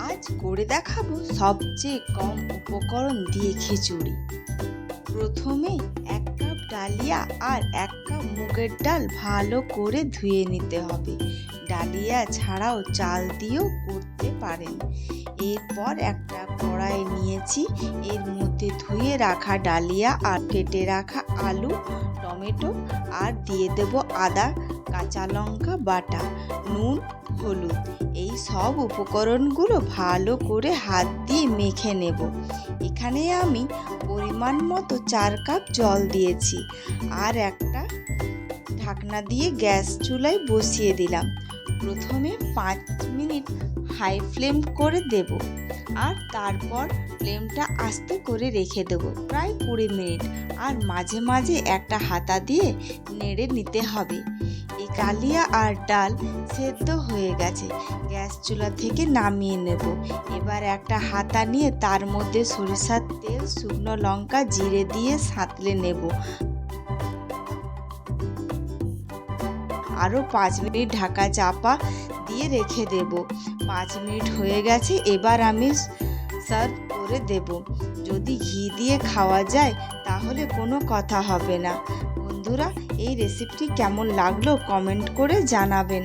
আজ করে দেখাবো সবচেয়ে কম উপকরণ দিয়ে খিচুড়ি। প্রথমে 1 কাপ ডালিয়া আর 1 কাপ মুগের ডাল ভালো করে ধুয়ে নিতে হবে। ডালিয়া ছাড়াও চাল দিয়েও করতে পারেন। এরপর একটা কড়াই নিয়েছি, এর মধ্যে ধুয়ে রাখা ডালিয়া আর কেটে রাখা আলু, টমেটো আর দিয়ে দেব আদা, কাঁচা লঙ্কা বাটা, নুন, হলুদ। এই সব উপকরণগুলো ভালো করে হাত দিয়ে মেখে নেব। এখানে আমি পরিমাণ মতো 4 কাপ জল দিয়েছি আর একটা ঢাকনা দিয়ে গ্যাস চুলায় বসিয়ে দিলাম। প্রথমে 5 মিনিট হাই ফ্লেম করে দেব আর তারপর ফ্লেমটা আস্তে করে রেখে দেব প্রায় 20 মিনিট। আর মাঝে মাঝে একটা হাতা দিয়ে নেড়ে নিতে হবে। এই ডালিয়া আর ডাল সেদ্ধ হয়ে গেছে, গ্যাস চুলা থেকে নামিয়ে নেব। এবার একটা হাতা নিয়ে তার মধ্যে সরিষার তেল, শুকনো লঙ্কা, জিরে দিয়ে সাঁতলে নেব। আরও 5 মিনিট ঢাকা চাপা দিয়ে রেখে দেব। 5 মিনিট হয়ে গেছে, এবার আমি সার্ভ করে দেব। যদি ঘি দিয়ে খাওয়া যায় তাহলে কোনো কথা হবে না। বন্ধুরা, এই রেসিপিটি কেমন লাগলো কমেন্ট করে জানাবেন।